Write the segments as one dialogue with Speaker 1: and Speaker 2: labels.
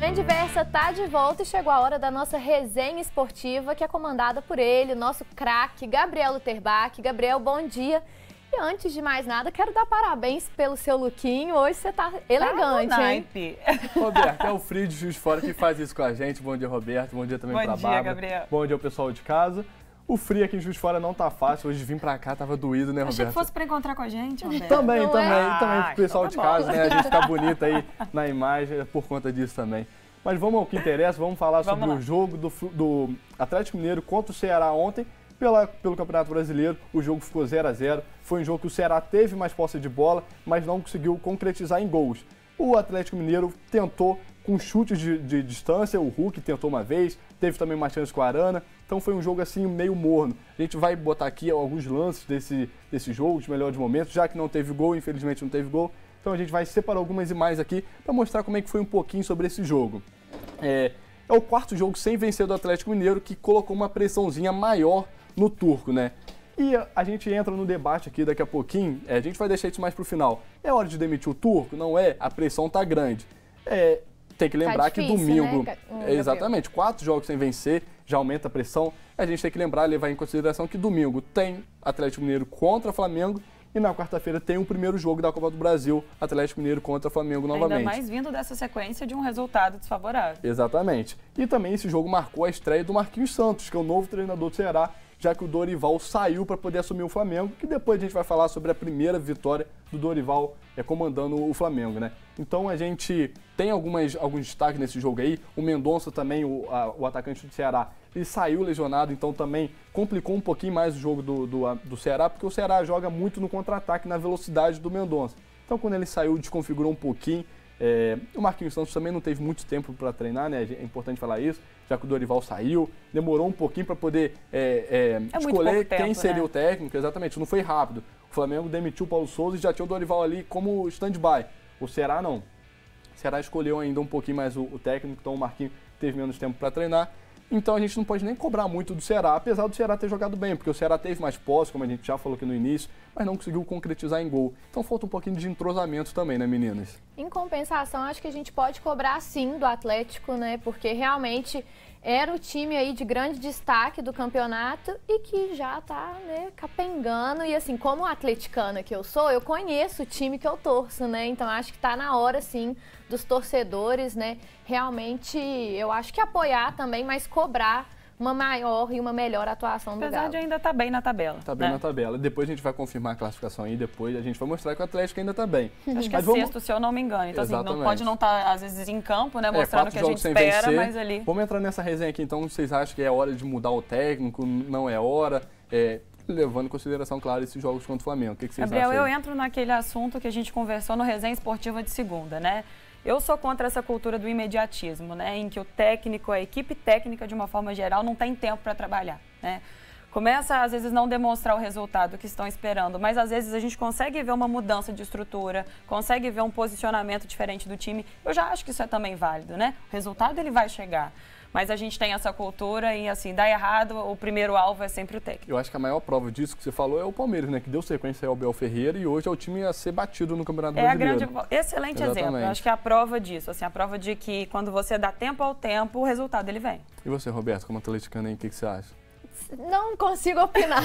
Speaker 1: Vem Diversa tá de volta e chegou a hora da nossa resenha esportiva, que é comandada por ele, o nosso craque Gabriel Luterbach. Gabriel, bom dia. E antes de mais nada, quero dar parabéns pelo seu lookinho. Hoje você tá elegante, hein?
Speaker 2: Roberto, é o Frio de Juiz de Fora que faz isso com a gente. Bom dia, Roberto. Bom dia também pra Bárbara.
Speaker 3: Bom dia, Gabriel.
Speaker 2: Bom dia ao pessoal de casa. O frio aqui em Juiz de Fora não tá fácil. Hoje vim pra cá, tava doído, né, Roberto?
Speaker 3: Achei que fosse pra encontrar com a gente, Roberto.
Speaker 2: Também pro pessoal
Speaker 3: então
Speaker 2: de casa, né? A gente fica bonito aí na imagem por conta disso também. Mas vamos ao que interessa, vamos falar sobre o jogo do Atlético Mineiro contra o Ceará ontem. Pelo Campeonato Brasileiro, o jogo ficou 0 a 0. Foi um jogo que o Ceará teve mais posse de bola, mas não conseguiu concretizar em gols. O Atlético Mineiro tentou com chutes de distância, o Hulk tentou uma vez, teve também uma chance com a Arana, então foi um jogo assim meio morno. A gente vai botar aqui alguns lances desse jogo, de melhores momentos, já que não teve gol, infelizmente não teve gol. Então a gente vai separar algumas imagens aqui para mostrar como é que foi um pouquinho sobre esse jogo. É o quarto jogo sem vencer do Atlético Mineiro, que colocou uma pressãozinha maior no turco, né? E a gente entra no debate aqui daqui a pouquinho, a gente vai deixar isso mais pro final. É hora de demitir o turco? Não é? A pressão tá grande. Tem que lembrar que domingo,
Speaker 1: né?
Speaker 2: Exatamente, 4 jogos sem vencer, já aumenta a pressão. A gente tem que lembrar, levar em consideração que domingo tem Atlético Mineiro contra Flamengo e na quarta-feira tem o primeiro jogo da Copa do Brasil, Atlético Mineiro contra Flamengo novamente.
Speaker 3: Ainda mais vindo dessa sequência de um resultado desfavorável.
Speaker 2: Exatamente. E também esse jogo marcou a estreia do Marquinhos Santos, que é o novo treinador do Ceará, já que o Dorival saiu para poder assumir o Flamengo, que depois a gente vai falar sobre a primeira vitória do Dorival comandando o Flamengo, né? Então a gente tem alguns destaques nesse jogo aí. O Mendonça também, o atacante do Ceará, ele saiu lesionado, então também complicou um pouquinho mais o jogo do Ceará, porque o Ceará joga muito no contra-ataque, na velocidade do Mendonça. Então quando ele saiu, desconfigurou um pouquinho. O Marquinhos Santos também não teve muito tempo para treinar, né? É importante falar isso, já que o Dorival saiu, demorou um pouquinho para poder escolher quem seria o técnico, exatamente, não foi rápido. O Flamengo demitiu o Paulo Souza e já tinha o Dorival ali como stand-by. O Ceará não. O Ceará escolheu ainda um pouquinho mais o técnico, então o Marquinhos teve menos tempo para treinar. Então a gente não pode nem cobrar muito do Ceará, apesar do Ceará ter jogado bem, porque o Ceará teve mais posse, como a gente já falou aqui no início, mas não conseguiu concretizar em gol. Então falta um pouquinho de entrosamento também, né, meninas?
Speaker 1: Em compensação, acho que a gente pode cobrar sim do Atlético, né? Porque realmente era o time aí de grande destaque do campeonato e que já tá, né, capengando. E assim, como atleticana que eu sou, eu conheço o time que eu torço, né? Então acho que tá na hora, sim, dos torcedores, né? Realmente, eu acho que apoiar também, mas cobrar uma maior e uma melhor atuação do Galo.
Speaker 3: Apesar de ainda estar bem na tabela.
Speaker 2: Tá bem na tabela. Depois a gente vai confirmar a classificação aí, depois a gente vai mostrar que o Atlético ainda tá bem.
Speaker 3: Acho que é sexto, se eu não me engano. Então, assim, não pode não estar, às vezes, em campo, né? Mostrando o que a gente espera, vencer, mas ali...
Speaker 2: Vamos entrar nessa resenha aqui, então. Vocês acham que é hora de mudar o técnico? Não é hora? Levando em consideração, claro, esses jogos contra o Flamengo. O que vocês acham?
Speaker 3: Gabriel, eu entro naquele assunto que a gente conversou no Resenha Esportiva de segunda, né? Eu sou contra essa cultura do imediatismo, né? Em que o técnico, a equipe técnica, de uma forma geral, não tem tempo para trabalhar, né? Começa, às vezes, não demonstrar o resultado que estão esperando, mas, às vezes, a gente consegue ver uma mudança de estrutura, consegue ver um posicionamento diferente do time. Eu já acho que isso é também válido, né? O resultado, ele vai chegar. Mas a gente tem essa cultura e, assim, dá errado, o primeiro alvo é sempre o técnico.
Speaker 2: Eu acho que a maior prova disso que você falou é o Palmeiras, né? Que deu sequência ao Abel Ferreira e hoje é o time a ser batido no Campeonato Brasileiro.
Speaker 3: Excelente exemplo. Eu acho que é a prova disso, assim, a prova de que quando você dá tempo ao tempo, o resultado ele vem.
Speaker 2: E você, Roberto, como atleticano aí, o que você acha?
Speaker 1: Não consigo opinar,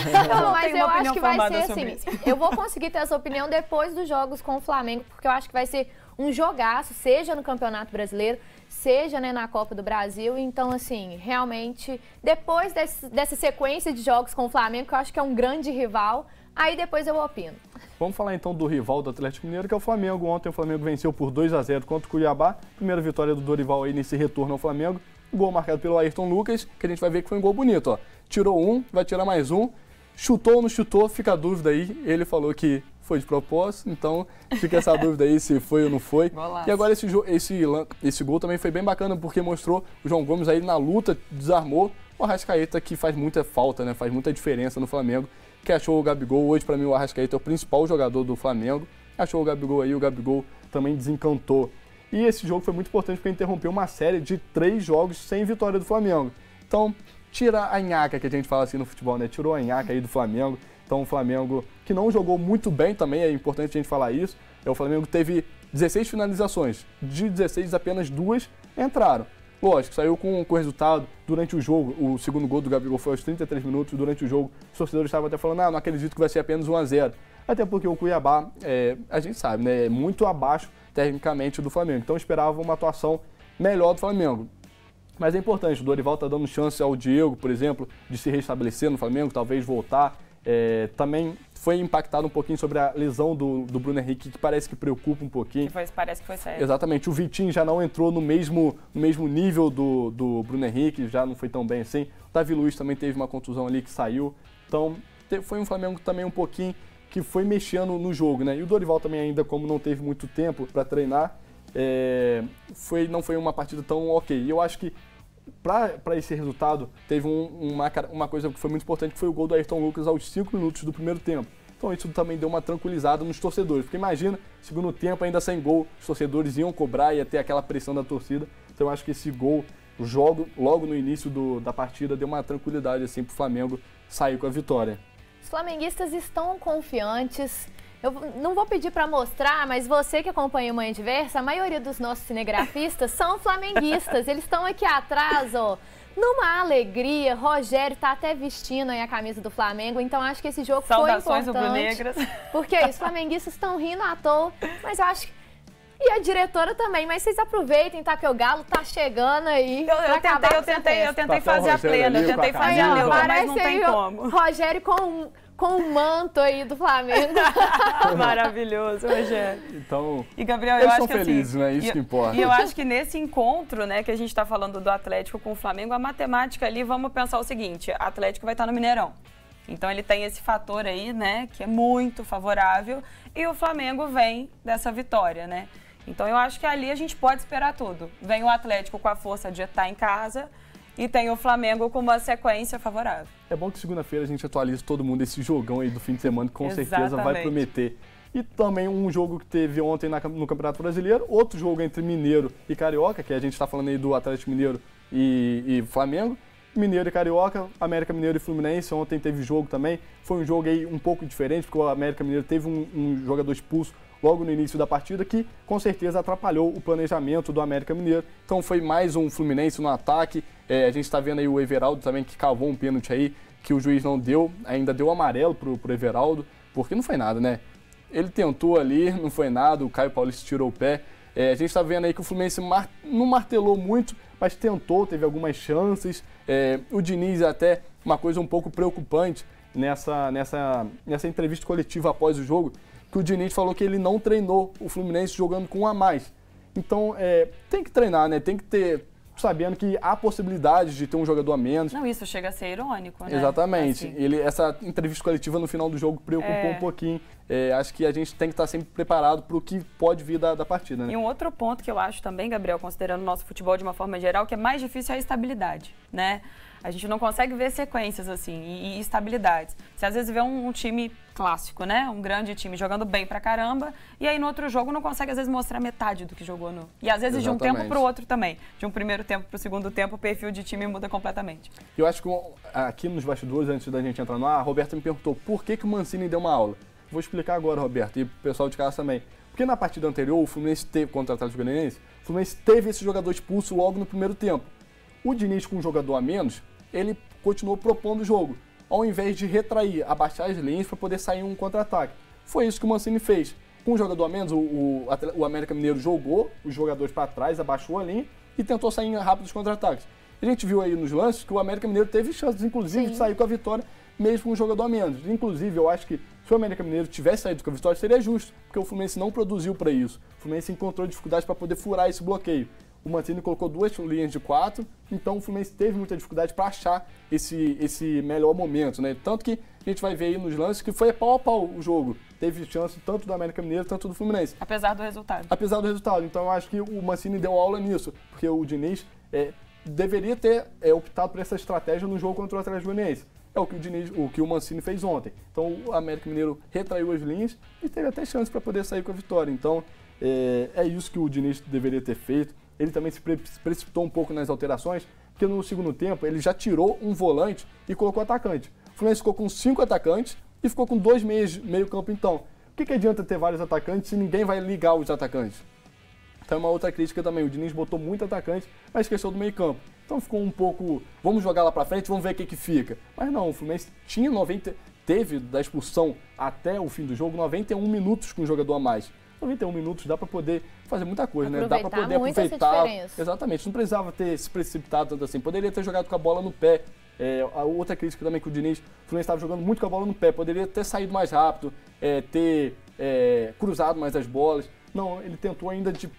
Speaker 1: mas eu acho que vai ser assim. Eu vou conseguir ter essa opinião depois dos jogos com o Flamengo, porque eu acho que vai ser um jogaço, seja no Campeonato Brasileiro, seja, né, na Copa do Brasil. Então, assim, realmente, depois dessa sequência de jogos com o Flamengo, que eu acho que é um grande rival, aí depois eu opino.
Speaker 2: Vamos falar então do rival do Atlético Mineiro, que é o Flamengo. Ontem o Flamengo venceu por 2 a 0 contra o Cuiabá. Primeira vitória do Dorival aí nesse retorno ao Flamengo. Gol marcado pelo Ayrton Lucas, que a gente vai ver que foi um gol bonito, ó. Tirou um, vai tirar mais um. Chutou ou não chutou, fica a dúvida aí. Ele falou que foi de propósito, então fica essa dúvida aí se foi ou não foi.
Speaker 3: Golaço.
Speaker 2: E agora esse gol também foi bem bacana, porque mostrou o João Gomes aí na luta, desarmou o Arrascaeta, que faz muita falta, né? Faz muita diferença no Flamengo, que achou o Gabigol. Hoje, para mim, o Arrascaeta é o principal jogador do Flamengo. Achou o Gabigol aí, o Gabigol também desencantou. E esse jogo foi muito importante porque interrompeu uma série de 3 jogos sem vitória do Flamengo. Então, tira a nhaca, que a gente fala assim no futebol, né? Tirou a nhaca aí do Flamengo. Então, o Flamengo, que não jogou muito bem também, é importante a gente falar isso. O Flamengo teve 16 finalizações. De 16, apenas 2 entraram. Lógico, saiu com o resultado durante o jogo. O segundo gol do Gabigol foi aos 33 minutos. Durante o jogo, os torcedores estavam até falando, não acredito que vai ser apenas 1-0. Até porque o Cuiabá, a gente sabe, né, é muito abaixo tecnicamente do Flamengo. Então esperava uma atuação melhor do Flamengo. Mas é importante, o Dorival está dando chance ao Diego, por exemplo, de se restabelecer no Flamengo, talvez voltar. Também foi impactado um pouquinho sobre a lesão do Bruno Henrique, que parece que preocupa um pouquinho.
Speaker 3: Parece que foi sério.
Speaker 2: Exatamente. O Vitinho já não entrou no mesmo nível do Bruno Henrique, já não foi tão bem assim. O Davi Luiz também teve uma contusão ali que saiu. Então, foi um Flamengo também um pouquinho que foi mexendo no jogo, né? E o Dorival também ainda, como não teve muito tempo para treinar, não foi uma partida tão ok. E eu acho que para esse resultado, teve uma coisa que foi muito importante, que foi o gol do Ayrton Lucas aos 5 minutos do primeiro tempo. Então isso também deu uma tranquilizada nos torcedores, porque imagina, segundo tempo, ainda sem gol, os torcedores iam cobrar, ia ter aquela pressão da torcida. Então eu acho que esse gol, o jogo, logo no início da partida, deu uma tranquilidade assim, para o Flamengo sair com a vitória.
Speaker 1: Os flamenguistas estão confiantes. Eu não vou pedir para mostrar, mas você que acompanha o Manhã Diversa, a maioria dos nossos cinegrafistas são flamenguistas. Eles estão aqui atrás, ó, numa alegria. Rogério tá até vestindo aí a camisa do Flamengo, então acho que esse jogo foi importante.
Speaker 3: Saudações rubro-negras.
Speaker 1: Porque os flamenguistas estão rindo à toa, mas eu acho que... E a diretora também, mas vocês aproveitem, tá? Que o Galo tá chegando aí.
Speaker 3: Eu tentei fazer a plena, mas não tem como.
Speaker 1: Rogério com o manto aí do Flamengo.
Speaker 3: Maravilhoso, Rogério.
Speaker 2: Então,
Speaker 3: e Gabriel,
Speaker 2: eles
Speaker 3: eu acho
Speaker 2: são
Speaker 3: que
Speaker 2: felizes, né? Isso que importa.
Speaker 3: E eu acho que nesse encontro, né, que a gente está falando do Atlético com o Flamengo, a matemática ali, vamos pensar o seguinte, o Atlético vai estar no Mineirão. Então ele tem esse fator aí, né, que é muito favorável, e o Flamengo vem dessa vitória, né? Então eu acho que ali a gente pode esperar tudo. Vem o Atlético com a força de estar em casa e tem o Flamengo com uma sequência favorável.
Speaker 2: É bom que segunda-feira a gente atualize todo mundo esse jogão aí do fim de semana, que com certeza vai prometer. E também um jogo que teve ontem no Campeonato Brasileiro, outro jogo entre Mineiro e Carioca, que a gente está falando aí do Atlético Mineiro e Flamengo. Mineiro e Carioca, América Mineiro e Fluminense, ontem teve jogo também. Foi um jogo aí um pouco diferente, porque o América Mineiro teve um jogador expulso logo no início da partida, que com certeza atrapalhou o planejamento do América Mineiro. Então foi mais um Fluminense no ataque. A gente está vendo aí o Everaldo também, que cavou um pênalti aí, que o juiz não deu, ainda deu amarelo pro Everaldo, porque não foi nada, né? Ele tentou ali, não foi nada, o Caio Paulista tirou o pé. A gente está vendo aí que o Fluminense não martelou muito, mas tentou, teve algumas chances. O Diniz até, uma coisa um pouco preocupante nessa entrevista coletiva após o jogo, que o Diniz falou que ele não treinou o Fluminense jogando com um a mais. Então, tem que treinar, né? Tem que ter, sabendo que há possibilidade de ter um jogador a menos.
Speaker 3: Não, isso chega a ser irônico, né?
Speaker 2: Exatamente.
Speaker 3: Assim.
Speaker 2: Essa entrevista coletiva no final do jogo preocupou um pouquinho. Acho que a gente tem que estar sempre preparado para o que pode vir da partida, né?
Speaker 3: E um outro ponto que eu acho também, Gabriel, considerando o nosso futebol de uma forma geral, que é mais difícil é a estabilidade, né? A gente não consegue ver sequências assim e estabilidades. Você às vezes vê um time clássico, né? Um grande time jogando bem pra caramba, e aí no outro jogo não consegue às vezes mostrar metade do que jogou no... E às vezes
Speaker 2: Exatamente.
Speaker 3: De um tempo pro outro também. De um primeiro tempo pro segundo tempo, o perfil de time muda completamente.
Speaker 2: Eu acho que aqui nos bastidores, antes da gente entrar no ar, a Roberta me perguntou por que o Mancini deu uma aula. Vou explicar agora, Roberto, e o pessoal de casa também. Porque na partida anterior, o Fluminense teve, contra o Atlético Goianiense, o Fluminense teve esse jogador expulso logo no primeiro tempo. O Diniz, com um jogador a menos, ele continuou propondo o jogo, ao invés de retrair, abaixar as linhas para poder sair um contra-ataque. Foi isso que o Mancini fez. Com um jogador a menos, o América Mineiro jogou os jogadores para trás, abaixou a linha e tentou sair rápido dos contra-ataques. A gente viu aí nos lances que o América Mineiro teve chances, inclusive, de sair com a vitória, mesmo com um jogador a menos. Inclusive, eu acho que se o América Mineiro tivesse saído com a vitória, seria justo, porque o Fluminense não produziu para isso. O Fluminense encontrou dificuldade para poder furar esse bloqueio. O Mancini colocou 2 linhas de 4, então o Fluminense teve muita dificuldade para achar esse melhor momento, né? Tanto que a gente vai ver aí nos lances que foi pau a pau o jogo. Teve chance tanto do América Mineiro, tanto do Fluminense.
Speaker 3: Apesar do resultado.
Speaker 2: Apesar do resultado. Então eu acho que o Mancini deu aula nisso, porque o Diniz deveria ter optado por essa estratégia no jogo contra o Atlético Goianiense. É o que o Mancini fez ontem. Então o América Mineiro retraiu as linhas e teve até chance para poder sair com a vitória. Então é isso que o Diniz deveria ter feito. Ele também se precipitou um pouco nas alterações, porque no segundo tempo ele já tirou um volante e colocou atacante. O Fluminense ficou com 5 atacantes e ficou com 2 meio campo então. O que adianta ter vários atacantes se ninguém vai ligar os atacantes? Então é uma outra crítica também. O Diniz botou muito atacante, mas esqueceu do meio campo. Então ficou um pouco, vamos jogar lá pra frente, vamos ver o que fica. Mas não, o Fluminense teve da expulsão até o fim do jogo 91 minutos com um jogador a mais. 91 minutos dá para poder fazer muita coisa, né? Dá para poder aproveitar. Exatamente, não precisava ter se precipitado tanto assim. Poderia ter jogado com a bola no pé. A outra crítica também que o Diniz, o Fluminense estava jogando muito com a bola no pé. Poderia ter saído mais rápido, ter cruzado mais as bolas. Não, ele tentou ainda de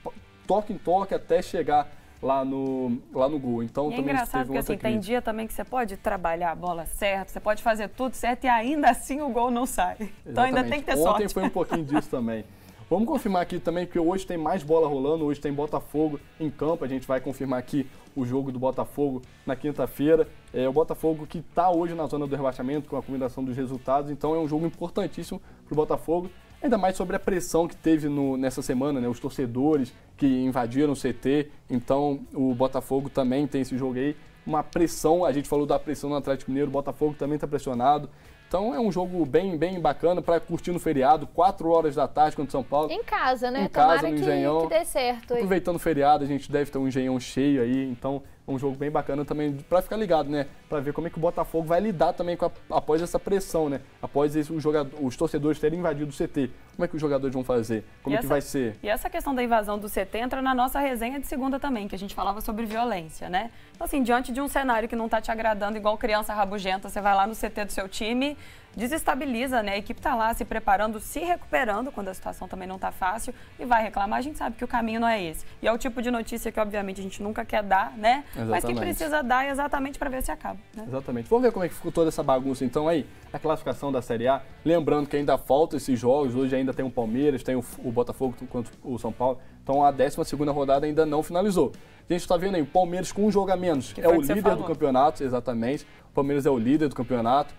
Speaker 2: toque em toque até chegar lá no gol. Então,
Speaker 3: é engraçado porque assim, tem dia também que você pode trabalhar a bola certo, você pode fazer tudo certo e ainda assim o gol não sai. Então
Speaker 2: exatamente.
Speaker 3: Ainda tem que ter sorte.
Speaker 2: Ontem foi um pouquinho disso também. Vamos confirmar aqui também que hoje tem mais bola rolando, hoje tem Botafogo em campo, a gente vai confirmar aqui o jogo do Botafogo na quinta-feira. O Botafogo que está hoje na zona do rebaixamento com a combinação dos resultados, então é um jogo importantíssimo para o Botafogo, ainda mais sobre a pressão que teve nessa semana, né? Os torcedores que invadiram o CT, então o Botafogo também tem esse jogo aí, uma pressão, a gente falou da pressão no Atlético Mineiro, o Botafogo também está pressionado. Então é um jogo bem bacana para curtir no feriado, 4 horas da tarde contra o São Paulo.
Speaker 1: Em casa, né?
Speaker 2: Em casa,
Speaker 1: Tomara
Speaker 2: no Engenhão.
Speaker 1: Que dê certo.
Speaker 2: Aproveitando o feriado, a gente deve ter um Engenhão cheio aí, então é um jogo bem bacana também para ficar ligado, né? Para ver como é que o Botafogo vai lidar também após essa pressão, né? Após os torcedores terem invadido o CT. Como é que os jogadores vão fazer? Como é que vai ser?
Speaker 3: E essa questão da invasão do CT entra na nossa resenha de segunda também, que a gente falava sobre violência, né? Então, assim, diante de um cenário que não está te agradando, igual criança rabugenta, você vai lá no CT do seu time, desestabiliza, né? A equipe está lá se preparando, se recuperando, quando a situação também não está fácil, e vai reclamar. A gente sabe que o caminho não é esse. E é o tipo de notícia que, obviamente, a gente nunca quer dar, né? Exatamente. Mas que precisa dar exatamente para ver se acaba. Né?
Speaker 2: Exatamente. Vamos ver como é que ficou toda essa bagunça, então, aí, a classificação da Série A. Lembrando que ainda faltam esses jogos, hoje ainda tem o Palmeiras, tem o Botafogo contra o São Paulo, então a 12ª rodada ainda não finalizou. A gente está vendo aí, o Palmeiras com um jogo a menos, é o líder do campeonato, exatamente. O Palmeiras é o líder do campeonato.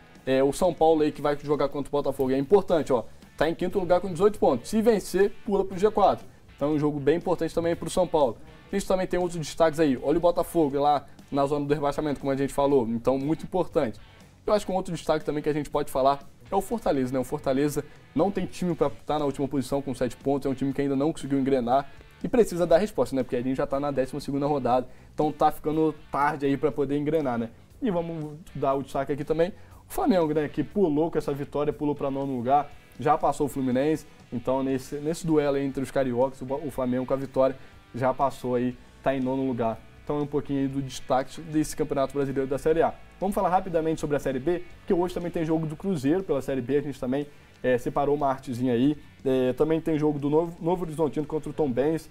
Speaker 2: O São Paulo aí que vai jogar contra o Botafogo é importante, ó. Tá em quinto lugar com 18 pontos. Se vencer, pula pro G4. Então é um jogo bem importante também pro São Paulo. A gente também tem outros destaques aí. Olha o Botafogo lá na zona do rebaixamento, como a gente falou. Então, muito importante. Eu acho que um outro destaque também que a gente pode falar é o Fortaleza, né? O Fortaleza não tem time para estar na última posição com 7 pontos. É um time que ainda não conseguiu engrenar e precisa dar resposta, né? Porque a gente já tá na 12ª rodada. Então tá ficando tarde aí para poder engrenar, né? E vamos dar o destaque aqui também. O Flamengo, né, que pulou com essa vitória, pulou para 9º lugar, já passou o Fluminense, então nesse duelo aí entre os cariocas, o Flamengo com a vitória já passou aí, está em 9º lugar. Então é um pouquinho aí do destaque desse Campeonato Brasileiro da Série A. Vamos falar rapidamente sobre a Série B, que hoje também tem jogo do Cruzeiro pela Série B, a gente também separou uma artezinha aí. Também tem jogo do Novo Horizontino contra o Tombense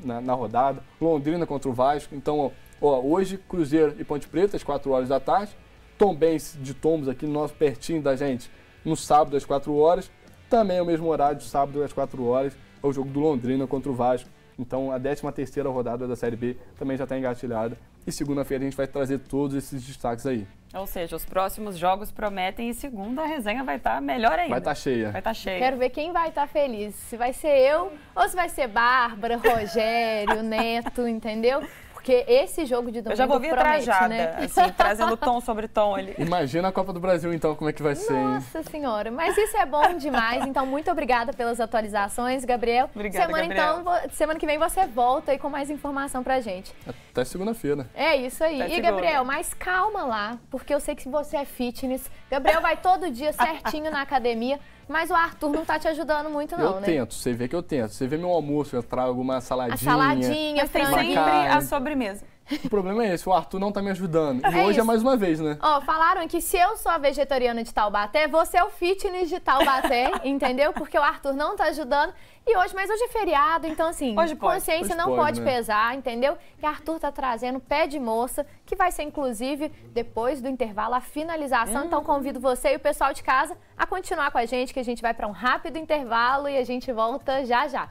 Speaker 2: na rodada, Londrina contra o Vasco. Então, hoje Cruzeiro e Ponte Preta, às 4 horas da tarde. Tombense de Tombos aqui nosso pertinho da gente no sábado às 4 horas. Também é o mesmo horário, sábado às 4 horas, é o jogo do Londrina contra o Vasco. Então a 13ª rodada da Série B também já está engatilhada. E segunda-feira a gente vai trazer todos esses destaques aí.
Speaker 3: Ou seja, os próximos jogos prometem e segunda a resenha vai estar melhor ainda.
Speaker 2: Vai estar cheia.
Speaker 3: Vai estar cheia.
Speaker 1: Quero ver quem vai estar feliz. Se vai ser eu ou se vai ser Bárbara, Rogério, Neto, entendeu? Porque esse jogo de domingo
Speaker 3: eu já vou vir
Speaker 1: promete,
Speaker 3: trajada,
Speaker 1: né?
Speaker 3: assim, trazendo tom sobre tom ali.
Speaker 2: Imagina a Copa do Brasil, então, como é que vai ser, hein?
Speaker 1: Nossa Senhora, mas isso é bom demais. Então, muito obrigada pelas atualizações, Gabriel.
Speaker 3: Obrigada, Gabriel.
Speaker 1: Então, semana que vem você volta aí com mais informação pra gente.
Speaker 2: Até segunda-feira.
Speaker 1: É isso aí.
Speaker 3: Até
Speaker 1: e, Gabriel, mas calma lá, porque eu sei que você é fitness. Gabriel vai todo dia certinho na academia. Mas o Arthur não tá te ajudando muito, não,
Speaker 2: né? Eu
Speaker 1: né?
Speaker 2: tento, você vê que eu tento. Você vê meu almoço, eu trago uma saladinha.
Speaker 1: A saladinha,
Speaker 3: mas tem sempre a sobremesa.
Speaker 2: O problema é esse, o Arthur não tá me ajudando. E hoje é mais uma vez, né?
Speaker 1: Ó, falaram que se eu sou a vegetariana de Taubaté, você é o fitness de Taubaté, entendeu? Porque o Arthur não tá ajudando. E hoje, mas hoje é feriado, então assim,
Speaker 3: hoje
Speaker 1: consciência
Speaker 2: hoje
Speaker 1: não pode
Speaker 2: né?
Speaker 1: pesar, entendeu? E Arthur tá trazendo pé de moça, que vai ser inclusive depois do intervalo a finalização. Então convido você e o pessoal de casa a continuar com a gente, que a gente vai para um rápido intervalo e a gente volta já já.